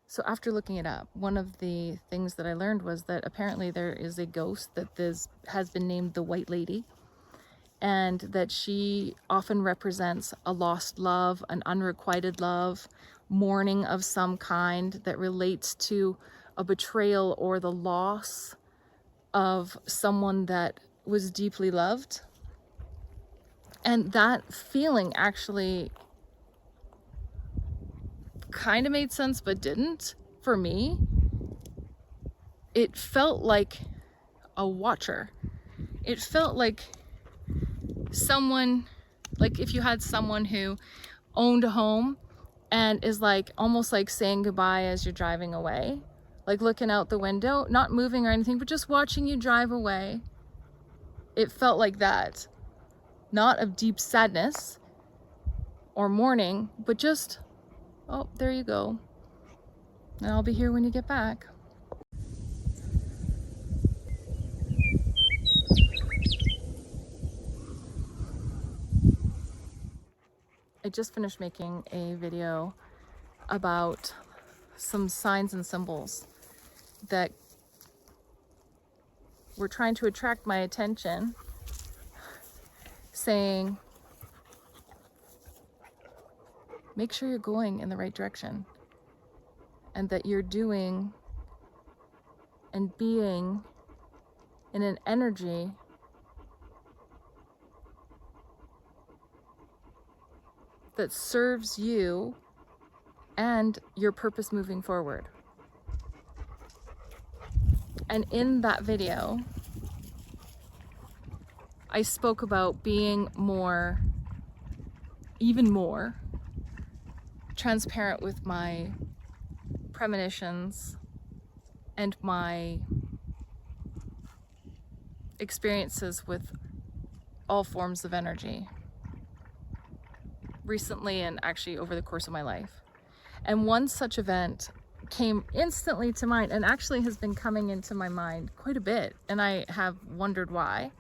So after looking it up, one of the things that I learned was that apparently there is a ghost that has been named the White Lady, and that she often represents a lost love, an unrequited love, mourning of some kind that relates to a betrayal or the loss of someone that was deeply loved. And that feeling actually kind of made sense, but didn't for me. It felt like a watcher. It felt like someone, like if you had someone who owned a home and is like almost like saying goodbye as you're driving away, like looking out the window, not moving or anything, but just watching you drive away. It felt like that. Not of deep sadness or mourning, but just, oh, there you go. And I'll be here when you get back. I just finished making a video about some signs and symbols that were trying to attract my attention, saying, make sure you're going in the right direction and that you're doing and being in an energy that serves you and your purpose moving forward. And in that video, I spoke about being even more transparent with my premonitions and my experiences with all forms of energy recently, and actually over the course of my life. And one such event came instantly to mind, and actually has been coming into my mind quite a bit, and I have wondered why.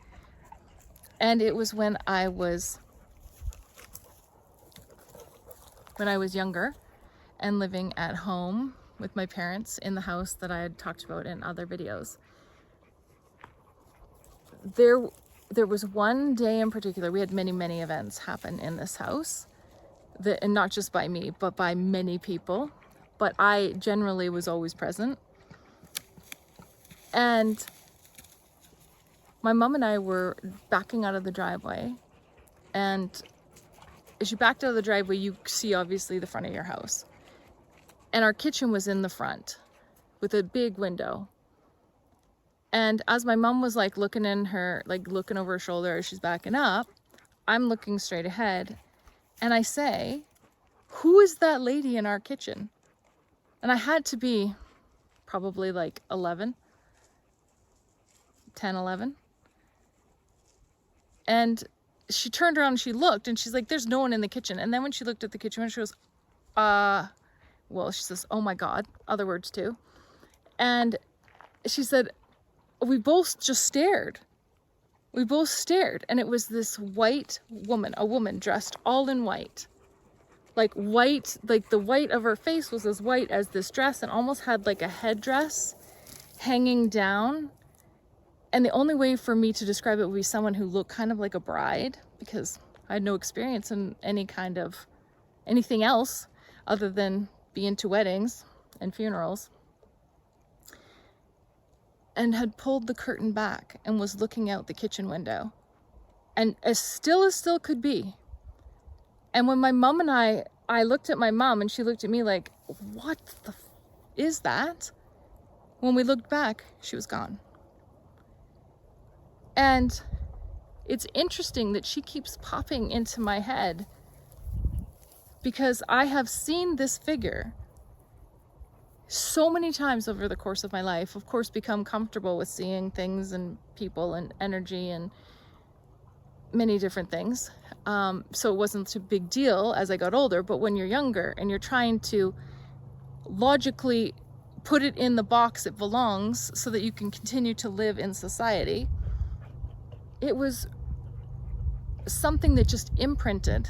And it was when I was younger and living at home with my parents in the house that I had talked about in other videos. There was one day in particular, we had many events happen in this house, and not just by me, but by many people. But I generally was always present. And my mom and I were backing out of the driveway. And as you backed out of the driveway, you see obviously the front of your house. And our kitchen was in the front with a big window. And as my mom was like looking over her shoulder as she's backing up, I'm looking straight ahead. And I say, who is that lady in our kitchen? And I had to be probably like 10, 11. And she turned around and she looked and she's like, there's no one in the kitchen. And then when she looked at the kitchen window, she goes, she says, oh my God, other words too. And she said, we both just stared. We both stared. And it was this white woman, a woman dressed all in white. Like white, like the white of her face was as white as this dress, and almost had like a headdress hanging down. And the only way for me to describe it would be someone who looked kind of like a bride, because I had no experience in anything else other than being to weddings and funerals. And had pulled the curtain back and was looking out the kitchen window. And as still could be. And when my mom and I looked at my mom and she looked at me like, what the is that? When we looked back, she was gone. And it's interesting that she keeps popping into my head, because I have seen this figure so many times over the course of my life, of course, become comfortable with seeing things and people and energy and many different things. So it wasn't a big deal as I got older, but when you're younger and you're trying to logically put it in the box it belongs so that you can continue to live in society, it was something that just imprinted.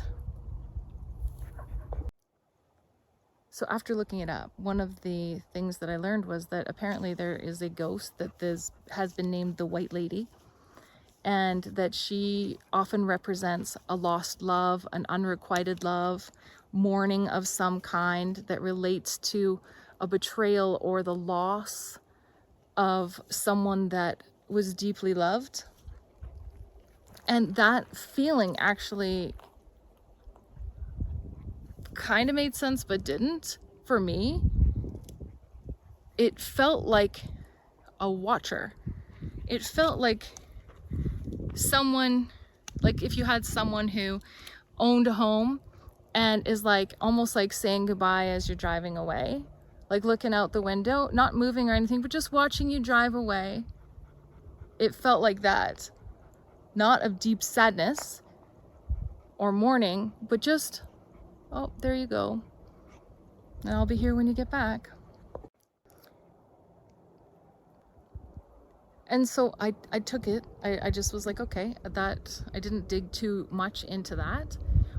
So after looking it up, one of the things that I learned was that apparently there is a ghost that has been named the White Lady, and that she often represents a lost love, an unrequited love, mourning of some kind that relates to a betrayal or the loss of someone that was deeply loved. And that feeling actually kind of made sense, but didn't for me. It felt like a watcher. It felt like someone, like if you had someone who owned a home and is like almost like saying goodbye as you're driving away, like looking out the window, not moving or anything, but just watching you drive away. It felt like that. Not of deep sadness or mourning, but just, oh, there you go. And I'll be here when you get back. And so I took it. I just was like, okay, that I didn't dig too much into that.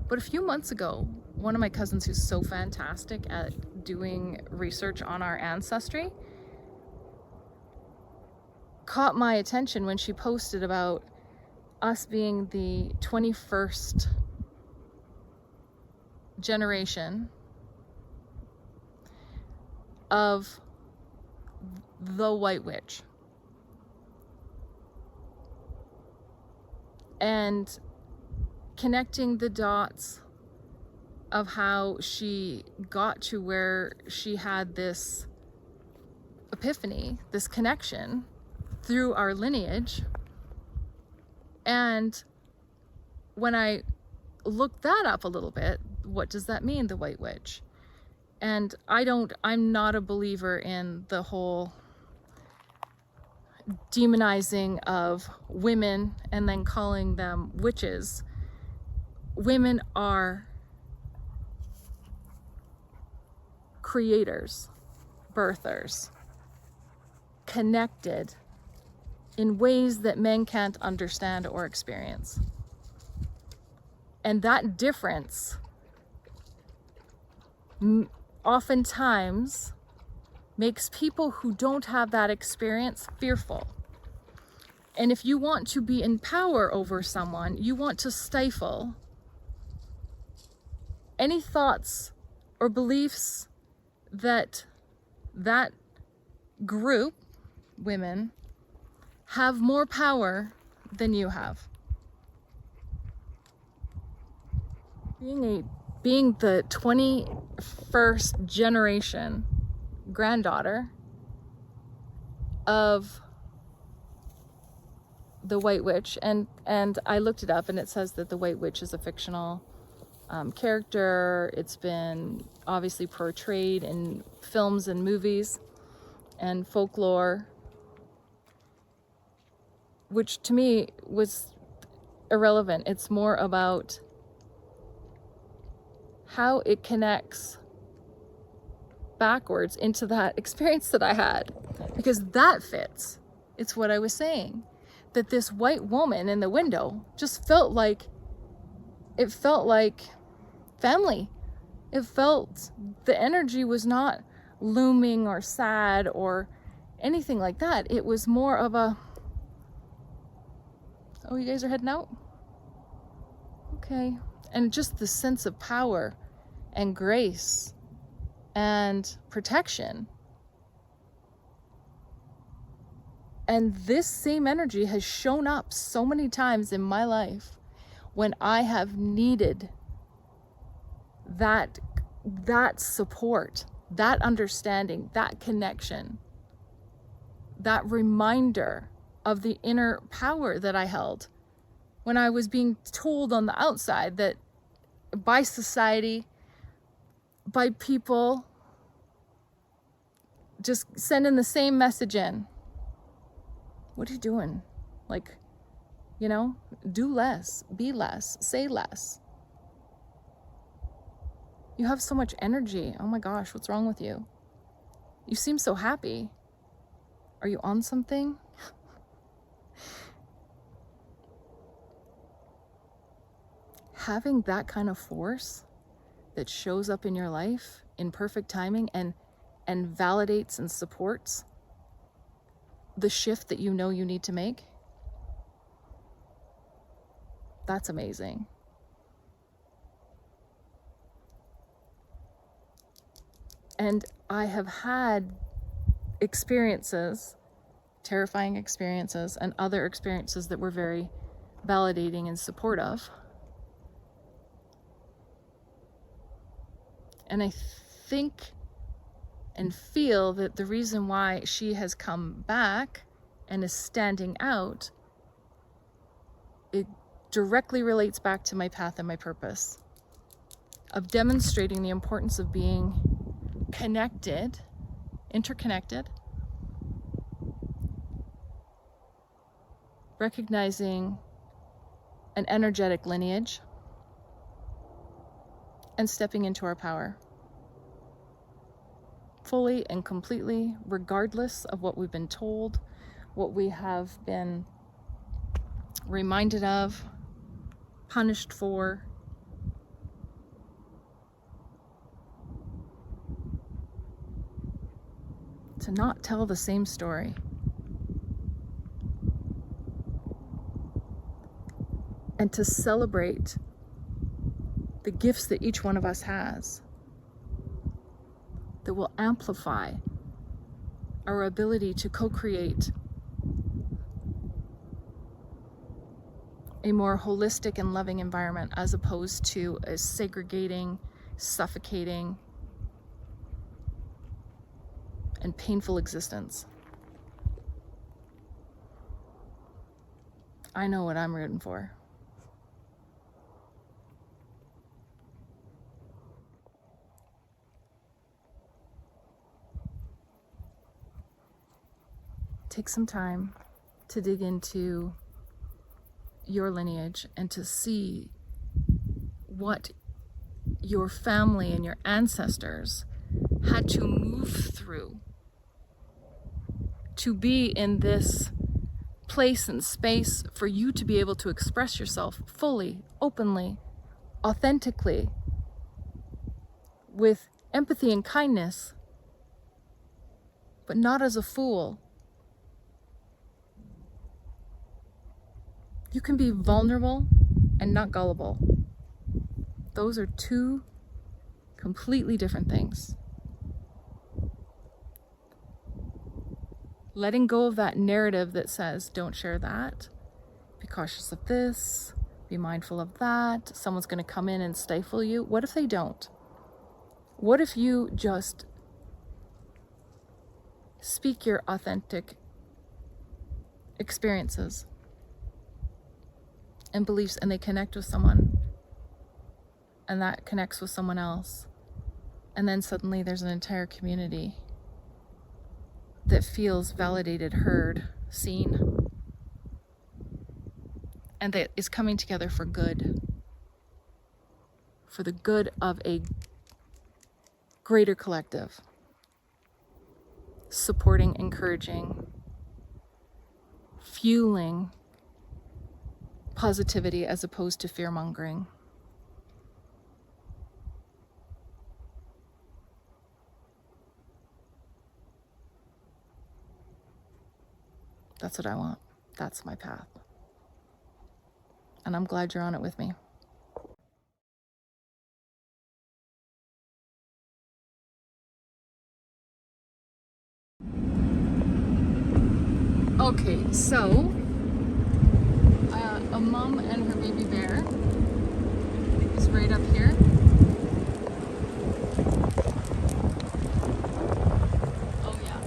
But a few months ago, one of my cousins who's so fantastic at doing research on our ancestry caught my attention when she posted about us being the 21st generation of the White Witch. And connecting the dots of how she got to where she had this epiphany, this connection through our lineage. And when I looked that up a little bit, what does that mean, the White Witch? And I'm not a believer in the whole demonizing of women and then calling them witches. Women are creators, birthers, connected in ways that men can't understand or experience. And that difference oftentimes makes people who don't have that experience fearful. And if you want to be in power over someone, you want to stifle any thoughts or beliefs that that group, women, have more power than you have. Being the 21st generation granddaughter of the White Witch, and I looked it up, and it says that the White Witch is a fictional character. It's been obviously portrayed in films and movies and folklore, which to me was irrelevant. It's more about how it connects backwards into that experience that I had, because that fits. It's what I was saying, that this white woman in the window just felt like family. It felt, the energy was not looming or sad or anything like that. It was more of a, oh, you guys are heading out? Okay. And just the sense of power and grace and protection. And this same energy has shown up so many times in my life when I have needed that support, that understanding, that connection, that reminder of the inner power that I held when I was being told on the outside that by society, by people, just sending the same message in. What are you doing? Like, you know, do less, be less, say less. You have so much energy. Oh my gosh, what's wrong with you? You seem so happy. Are you on something? Having that kind of force that shows up in your life in perfect timing and validates and supports the shift that you know you need to make, that's amazing. And I have had experiences, terrifying experiences, and other experiences that were very validating and supportive. And I think and feel that the reason why she has come back and is standing out, it directly relates back to my path and my purpose of demonstrating the importance of being connected, interconnected, recognizing an energetic lineage, and stepping into our power fully and completely, regardless of what we've been told, what we have been reminded of, punished for. To not tell the same story. And to celebrate the gifts that each one of us has that will amplify our ability to co-create a more holistic and loving environment, as opposed to a segregating, suffocating, and painful existence. I know what I'm rooting for. Take some time to dig into your lineage and to see what your family and your ancestors had to move through to be in this place and space for you to be able to express yourself fully, openly, authentically, with empathy and kindness, but not as a fool. You can be vulnerable and not gullible. Those are two completely different things. Letting go of that narrative that says, don't share that, be cautious of this, be mindful of that, someone's going to come in and stifle you. What if they don't? What if you just speak your authentic experiences and beliefs, and they connect with someone, and that connects with someone else, and then suddenly there's an entire community that feels validated, heard, seen, and that is coming together for good, for the good of a greater collective, supporting, encouraging, fueling positivity as opposed to fear-mongering. That's what I want. That's my path. And I'm glad you're on it with me. Okay, so a mom and her baby bear is right up here. Oh yeah,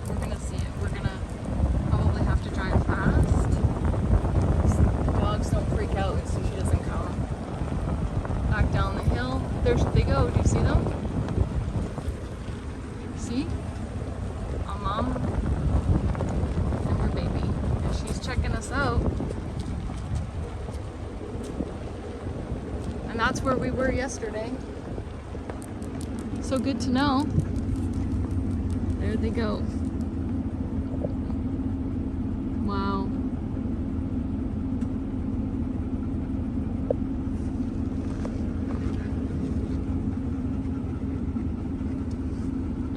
we're gonna see it. We're gonna probably have to drive fast so the dogs don't freak out so she doesn't come back down the hill. There they go. Do you see them? See? A mom and her baby, and she's checking us out. And that's where we were yesterday. So good to know. There they go. Wow.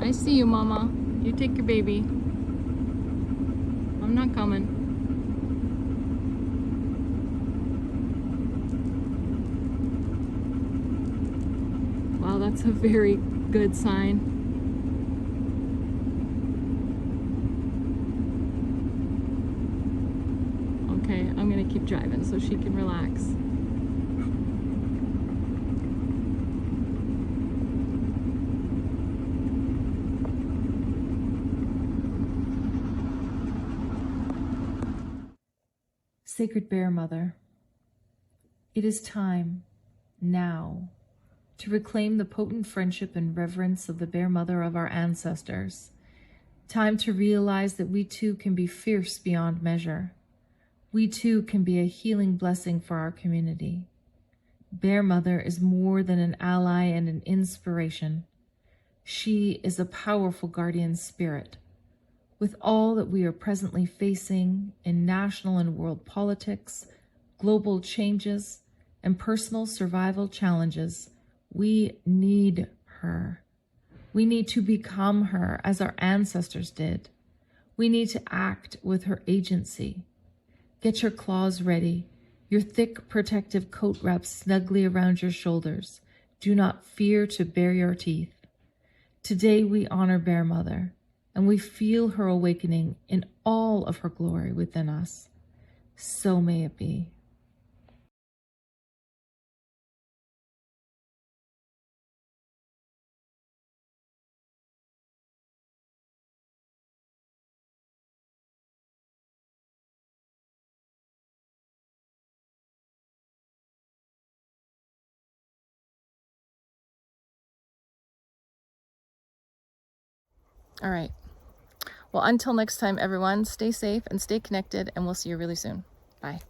I see you, Mama. You take your baby. I'm not coming. Wow, that's a very good sign. Okay, I'm gonna keep driving so she can relax. Sacred Bear Mother, it is time, now, to reclaim the potent friendship and reverence of the Bear Mother of our ancestors. Time to realize that we too can be fierce beyond measure. We too can be a healing blessing for our community. Bear Mother is more than an ally and an inspiration. She is a powerful guardian spirit. With all that we are presently facing in national and world politics, global changes, and personal survival challenges, we need her. We need to become her as our ancestors did. We need to act with her agency. Get your claws ready, your thick protective coat wrapped snugly around your shoulders. Do not fear to bare your teeth. Today we honor Bear Mother, and we feel her awakening in all of her glory within us. So may it be. All right. Well, until next time, everyone, stay safe and stay connected, and we'll see you really soon. Bye.